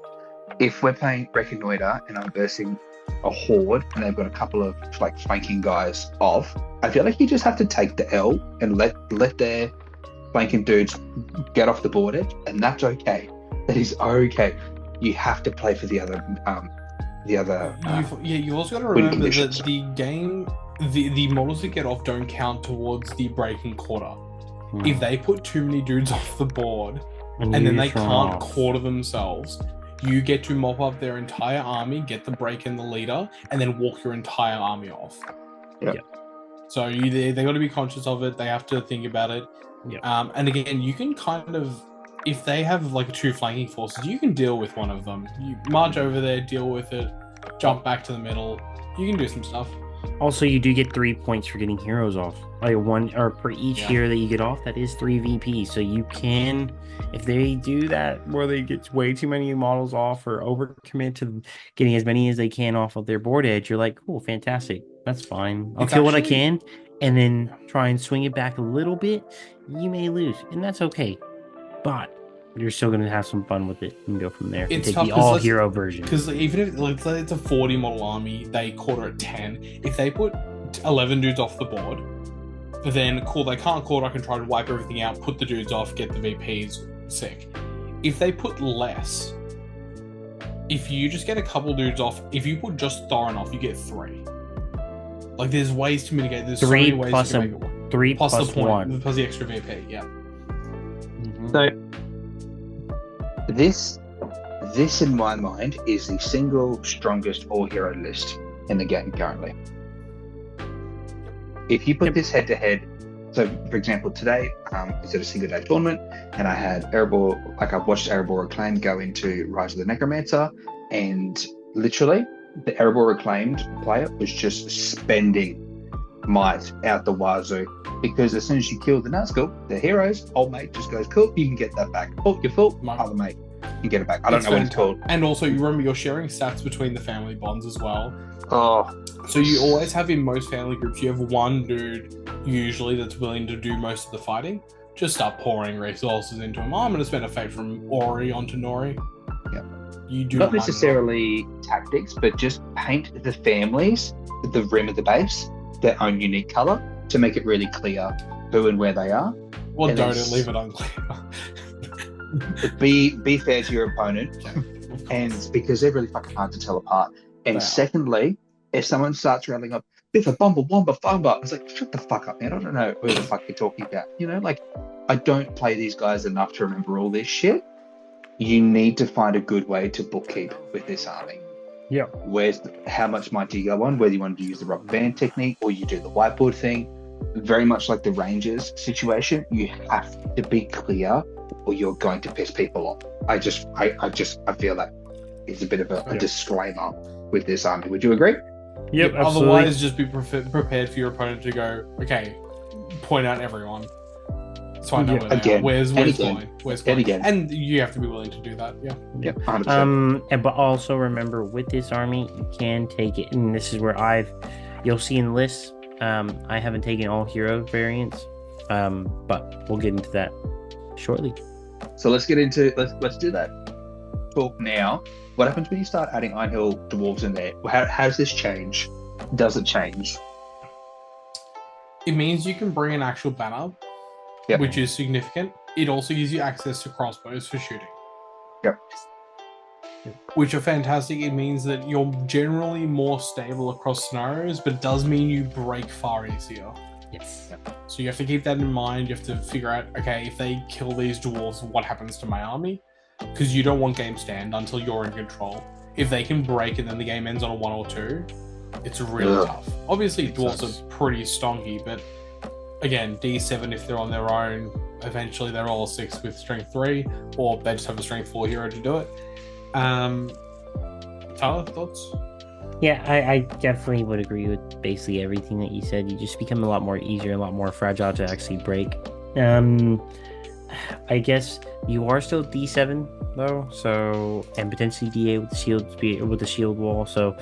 if we're playing Reconnoiter and I'm versing a horde and they've got a couple of like flanking guys off, I feel like you just have to take the L and let their flanking dudes get off the board edge, and that's okay. That is okay. You have to play for the other. You also got to remember that the game, the models that get off don't count towards the breaking quarter. If they put too many dudes off the board and then they can't quarter themselves, you get to mop up their entire army, get the break in the leader, and then walk your entire army off. Yeah. So they got to be conscious of it. They have to think about it. Yeah. And again, you can kind of, if they have like 2 flanking forces, you can deal with one of them. You march over there, deal with it, jump back to the middle. You can do some stuff. Also, you do get 3 points for getting heroes off. Like one, or per each hero that you get off, that is 3 VP. So you can, if they do that where they get way too many models off or overcommit to getting as many as they can off of their board edge, you're like, cool, fantastic. That's fine. I'll kill what I can, and then try and swing it back a little bit. You may lose, and that's okay. But you're still going to have some fun with it and go from there. It's take tough, the all-hero version. Because even if it's a 40 model army, they quarter at 10. If they put 11 dudes off the board, then cool, they can't quarter. I can try to wipe everything out, put the dudes off, get the VPs, sick. If they put less, if you just get a couple dudes off, if you put just Thorin off, you get 3. Like, there's ways to mitigate. There's 3 so many ways to make it work. 3 plus plus the point, 1. plus the extra VP, yeah. So, this in my mind is the single strongest all-hero list in the game currently. If you put this head to head, so for example, today it's at a single day tournament, and I had Erebor, like I've watched Erebor Acclaimed go into Rise of the Necromancer, and literally the Erebor Acclaimed player was just spending might out the wazoo, because as soon as you kill the Nazgul, the heroes, old mate just goes, cool, you can get that back. Oh, you're full, other mate, you can get it back. I don't know what it's called. And also, you remember you're sharing stats between the family bonds as well. Oh. So you always have, in most family groups, you have one dude usually that's willing to do most of the fighting. Just start pouring resources into him. Oh, I'm going to spend a fate from Ori onto Nori. Yeah. You do not necessarily tactics, but just paint the families at the rim of the base their own unique color to make it really clear who and where they are. Well, and don't leave it unclear. Be fair to your opponent, and because they're really fucking hard to tell apart. And secondly, if someone starts rattling up, Biffa, Bumble, Womba, Bumba, it's like, shut the fuck up, man. I don't know who the fuck you're talking about. You know, like, I don't play these guys enough to remember all this shit. You need to find a good way to bookkeep with this army. Yeah. How much might you go on, whether you want to use the rubber band technique or you do the whiteboard thing. Very much like the Rangers situation, you have to be clear or you're going to piss people off. I feel like it's a bit of a disclaimer with this army. Would you agree? Yep, absolutely. Otherwise, just be prepared for your opponent to go, okay, point out everyone. So I know where they are. Where's going? And you have to be willing to do that. Yeah. Yep. 100%. But also remember, with this army, you can take it, and this is where you'll see in the list. I haven't taken all hero variants, but we'll get into that shortly. So let's do that. Talk now. What happens when you start adding Iron Hill dwarves in there? How does this change? Does it change? It means you can bring an actual banner. Yep. Which is significant. It also gives you access to crossbows for shooting. Yep. Which are fantastic. It means that you're generally more stable across scenarios, but it does mean you break far easier. Yes. So you have to keep that in mind. You have to figure out, okay, if they kill these dwarves, what happens to my army? Because you don't want game stand until you're in control. If they can break and then the game ends on a 1 or 2, it's really tough. Obviously, dwarves are pretty stonky, but again, D7 if they're on their own, eventually they're all 6 with strength 3, or they just have a strength 4 hero to do it. Tyler, thoughts? Yeah, I definitely would agree with basically everything that you said. You just become a lot more easier, a lot more fragile to actually break. I guess you are still D7 though, so, and potentially D8 with the shield wall, so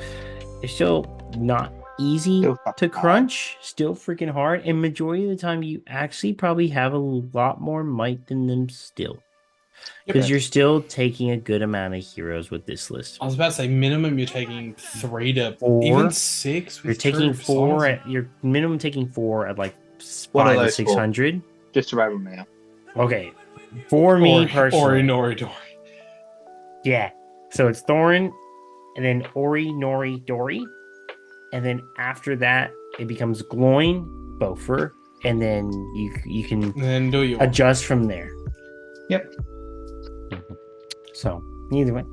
it's still not easy to crunch, still freaking hard, and majority of the time you actually probably have a lot more might than them still, because you're still taking a good amount of heroes with this list. I was about to say minimum you're taking 3 to 4, even 6 with you're taking troops, 4 honestly. at your minimum, taking 4 at like 5 to 600 just to wrap them now. Okay, for me personally, Ori, Nori. Yeah, so it's Thorin, and then Ori, Nori, Dori. And then after that, it becomes Gloin, Bofer, and then you can adjust from there. Yep. So, either way,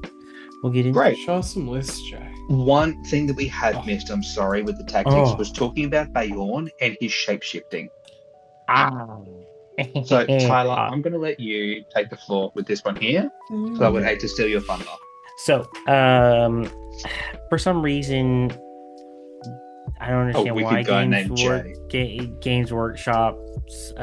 we'll get into it. Show us some lists, Jay. One thing that we had missed, I'm sorry, with the tactics, was talking about Beorn and his shape-shifting. So, Tyler, I'm going to let you take the floor with this one here, so I would hate to steal your thunder. So, for some reason, I don't understand why Games Workshop's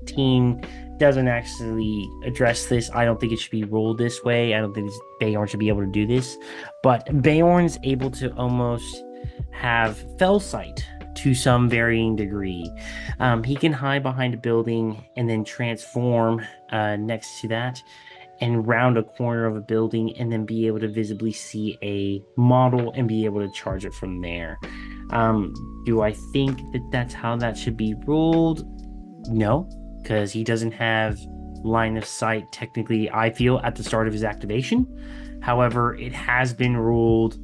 team doesn't actually address this. I don't think it should be ruled this way. I don't think Beorn should be able to do this. But Beorn's able to almost have fell sight to some varying degree. He can hide behind a building and then transform next to that and round a corner of a building and then be able to visibly see a model and be able to charge it from there. Do I think that that's how that should be ruled? No, because he doesn't have line of sight technically, I feel, at the start of his activation. However, it has been ruled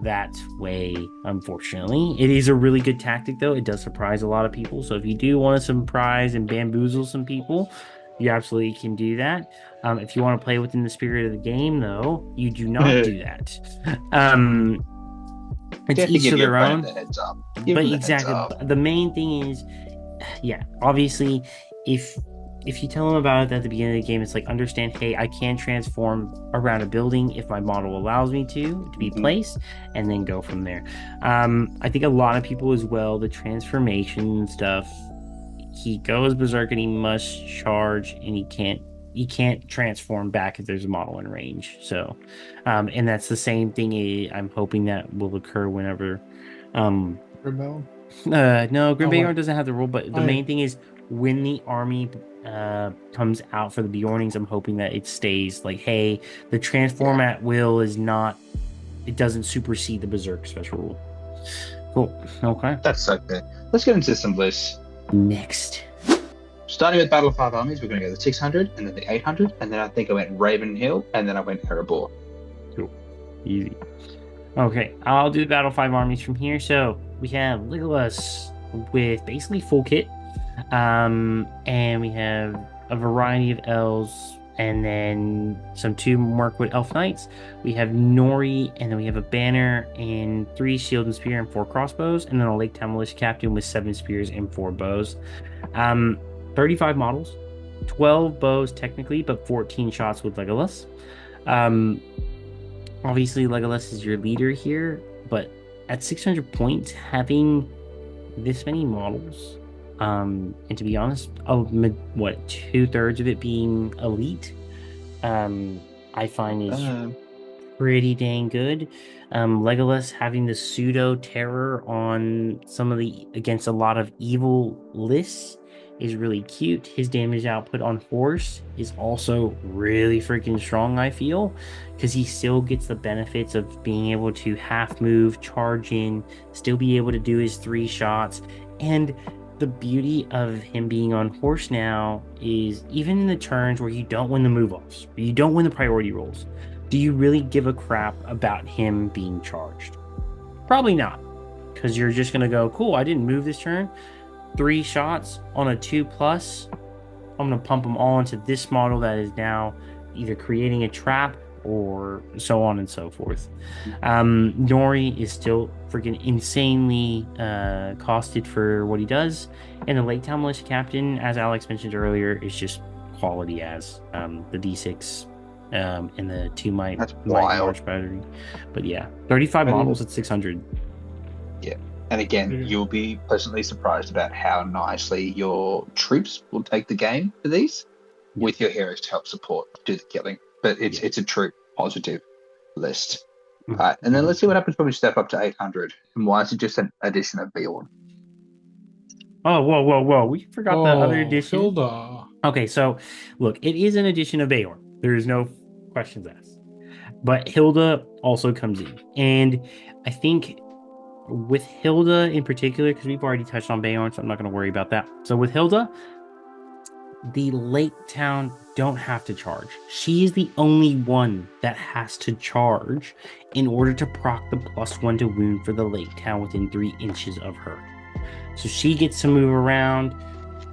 that way, unfortunately. It is a really good tactic, though. It does surprise a lot of people. So if you do want to surprise and bamboozle some people, you absolutely can do that. If you want to play within the spirit of the game, though, you do not do that. It's You have to each give to your their opponent own. the heads up. Give But them the heads exactly, up. the main thing is, yeah, obviously, if you tell them about it at the beginning of the game, it's like, understand, hey, I can transform around a building if my model allows me to be placed, and then go from there. I think a lot of people as well, the transformation stuff, he goes berserk and he must charge, and he can't transform back if there's a model in range. So, and that's the same thing I'm hoping that will occur whenever, Rebel. no, Grim Oh, Beorn wait. doesn't have the rule, but the Oh, yeah. main thing is when the army comes out for the Beornings, I'm hoping that it stays like, hey, the transform at will is not, it doesn't supersede the berserk special rule. Cool. Okay. That's so good. Let's get into some lists. Next. Starting with Battle of Five Armies, we're going to go the 600, and then the 800, and then I think I went Raven Hill, and then I went Erebor. Cool. Easy. Okay, I'll do the Battle 5 armies from here. So we have Legolas with basically full kit. And we have a variety of elves, and then some 2 Mirkwood elf knights. We have Nori, and then we have a banner and 3 shield and spear and 4 crossbows, and then a Lake Town militia captain with 7 spears and 4 bows. 35 models, 12 bows technically, but 14 shots with Legolas. Obviously, Legolas is your leader here, but at 600 points, having this many models, and to be honest, 2/3 of it being elite, I find is pretty dang good. Legolas having the pseudo terror on against a lot of evil lists is really cute. His damage output on horse is also really freaking strong, I feel, because he still gets the benefits of being able to half move, charge in, still be able to do his 3 shots. And the beauty of him being on horse now is, even in the turns where you don't win the move-offs, or you don't win the priority rolls, do you really give a crap about him being charged? Probably not, because you're just going to go, cool, I didn't move this turn. 3 shots on a 2+, I'm going to pump them all into this model that is now either creating a trap or so on and so forth. Nori is still freaking insanely costed for what he does, and the Lake Town militia captain, as Alex mentioned earlier, is just quality as the D6 and the 2 might march battery. But yeah, 35 models at 600. Yeah. And again, you'll be pleasantly surprised about how nicely your troops will take the game for these, with your heroes to help support, do the killing. But it's a true positive list. Right, and then let's see what happens when we step up to 800. And why is it just an addition of Beorn? Oh, whoa. We forgot the other addition. Hilda. Okay, so look, it is an addition of Beorn. There is no questions asked. But Hilda also comes in. And I think with Hilda in particular, because we've already touched on Beorn, so I'm not going to worry about that. So with Hilda, the Lake Town don't have to charge. She is the only one that has to charge in order to proc the +1 to wound for the Lake Town within 3 inches of her. So she gets to move around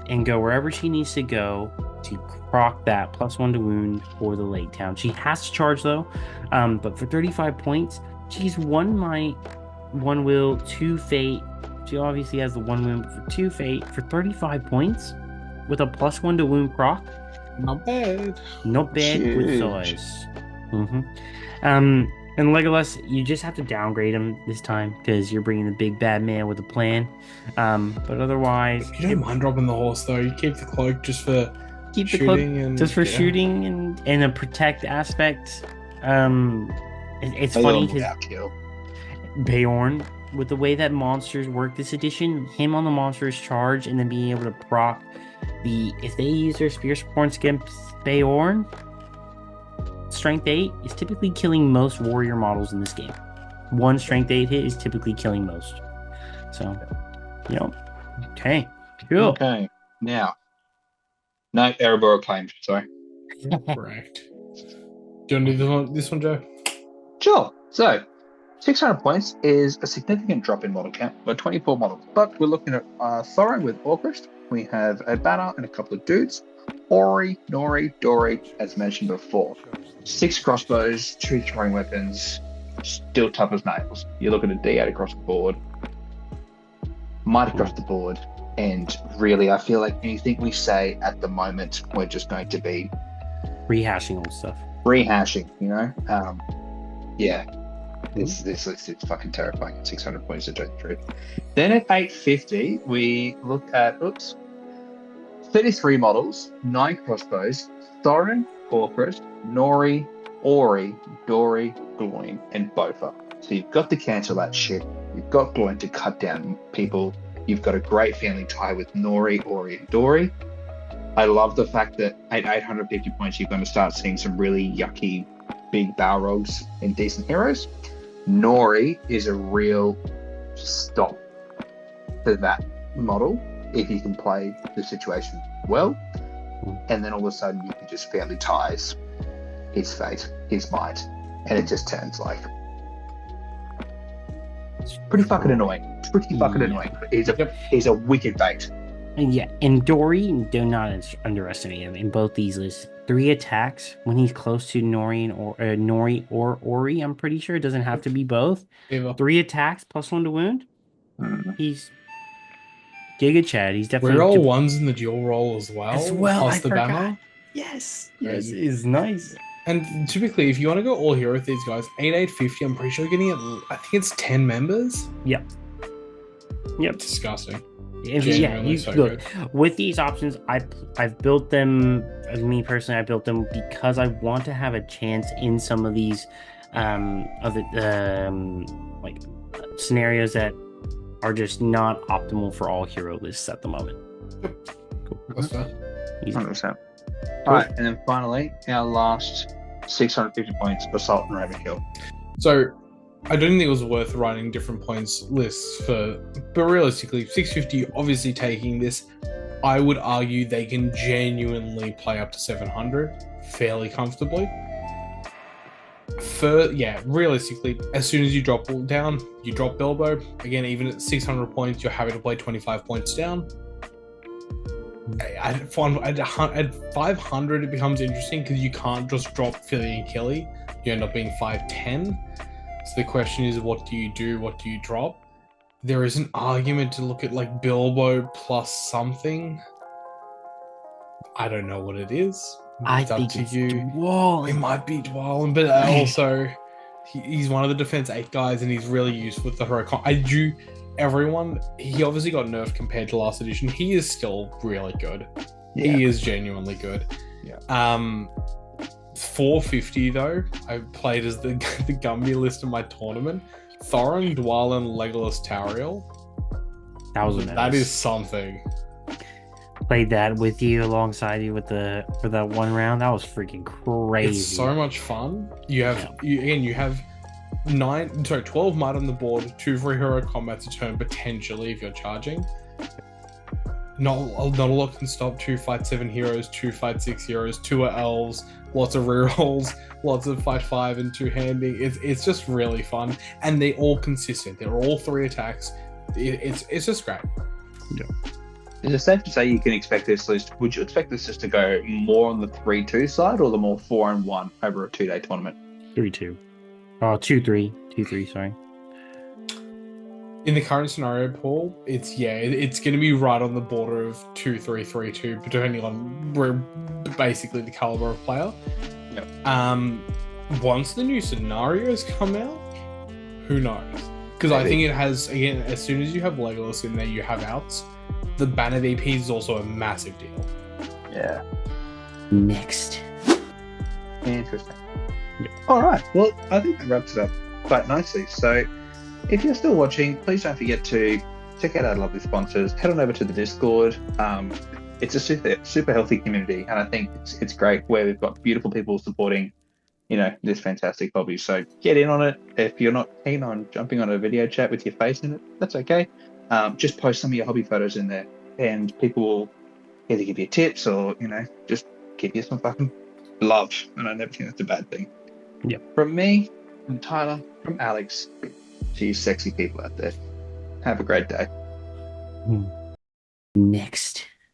and go wherever she needs to go to proc that +1 to wound for the Lake Town. She has to charge though, but for 35 points, she's 1 might, 1 will, 2 fate. She obviously has the 1 wound, but for 2 fate, for 35 points, with a +1 to wound proc. Not bad. Not bad with size. And Legolas, you just have to downgrade him this time because you're bringing the big bad man with a plan. But otherwise, You don't mind dropping the horse though. You keep the cloak just for keep the shooting cloak and just for shooting and a protect aspect. It's funny because Beorn, with the way that monsters work this edition, him on the monster's charge and then being able to proc if they use their spear points against Beorn, strength 8 is typically killing most warrior models in this game. 1 strength 8 hit is typically killing most. So, okay, cool. Okay, now, no Erebor claimed. Sorry. Correct. Do you want to do this one, Joe? Sure. So, 600 points is a significant drop in model count, but 24 models. But we're looking at Thorin with Orcrist. We have a banner and a couple of dudes. Ori, Nori, Dory, as mentioned before. 6 crossbows, 2 throwing weapons, still tough as nails. You look at a D8 across the board, might across the board, and really, I feel like anything we say at the moment, we're just going to be Rehashing old stuff. rehashing, you know? Yeah. This list is fucking terrifying at 600 points to tell the truth. Then at 850, we look at, 33 models, 9 crossbows, Thorin, Corporate, Nori, Ori, Dory, Gloin, and Bofa. So you've got to cancel that shit. You've got Gloin to cut down people. You've got a great family tie with Nori, Ori, and Dory. I love the fact that at 850 points, you're going to start seeing some really yucky big Balrogs and decent heroes. Nori is a real stop for that model if you can play the situation well. And then all of a sudden you can just family ties his fate, his might, and it just turns like pretty fucking annoying. He's a wicked bait. And yeah, and Dory, do not underestimate him in both these lists. 3 attacks when he's close to Nori or Ori. I'm pretty sure it doesn't have to be both. 3 attacks +1 to wound. He's Giga Chad. He's definitely. We're all ones in the dual roll as well. I the forgot. banner. Yes, it is nice. And typically, if you want to go all hero with these guys, 850, I'm pretty sure you're getting it. I think it's 10 members. Yep. Disgusting. Yeah, look, with these options, I've built them. Me personally, I built them because I want to have a chance in some of these other like scenarios that are just not optimal for all hero lists at the moment. Cool. That's fair. 100%. All right, and then finally, our last 650 points for Assault and Ravenhill. So, I don't think it was worth writing different points lists for, but realistically, 650 obviously taking this, I would argue they can genuinely play up to 700 fairly comfortably. Realistically, as soon as you drop down, you drop Bilbo. Again, even at 600 points, you're happy to play 25 points down. At 500, it becomes interesting because you can't just drop Philly and Kelly. You end up being 510. So the question is, what do you do? What do you drop? There is an argument to look at like Bilbo plus something. I don't know what it is. I think it's Dwalin. It might be Dwalin, but also he's one of the defense 8 guys, and he's really useful with the heroic. Everyone, he obviously got nerfed compared to last edition. He is still really good. Yeah. He is genuinely good. Yeah. 450 though, I played as the Gumby list in my tournament. Thorin, Dwalin, Legolas, Tauriel. That is something. Played that with you alongside you for that one round. That was freaking crazy. It's so much fun. You have 12 might on the board, 2 for hero combats a turn potentially if you're charging. Not a lot can stop 2 fight 7 heroes, 2 fight 6 heroes, 2 are elves, lots of rerolls, lots of fight 5 and 2 handing. It's just really fun, and they're all consistent. They're all 3 attacks. It's just great. Yeah. Is it safe to say you can expect this list? Would you expect this list to go more on the 3-2 side or the more 4-1 over a 2-day tournament? 3-2. Oh, 2-3. 2-3, sorry. In the current scenario, Paul, it's going to be right on the border of 2-3, 3-2, depending on basically the caliber of player. Yep. Once the new scenarios come out, who knows? Because I think it has, again, as soon as you have Legolas in there, you have outs. The banner VP is also a massive deal. Yeah. Next. Interesting. Yep. All right. Well, I think that wraps it up quite nicely. So, if you're still watching, please don't forget to check out our lovely sponsors. Head on over to the Discord. It's a super healthy community, and I think it's great where we've got beautiful people supporting, this fantastic hobby. So get in on it. If you're not keen on jumping on a video chat with your face in it, that's okay. Just post some of your hobby photos in there, and people will either give you tips or just give you some fucking love. And I never think that's a bad thing. Yeah. From me, from Tyler, from Alex, to you sexy people out there, have a great day. Next.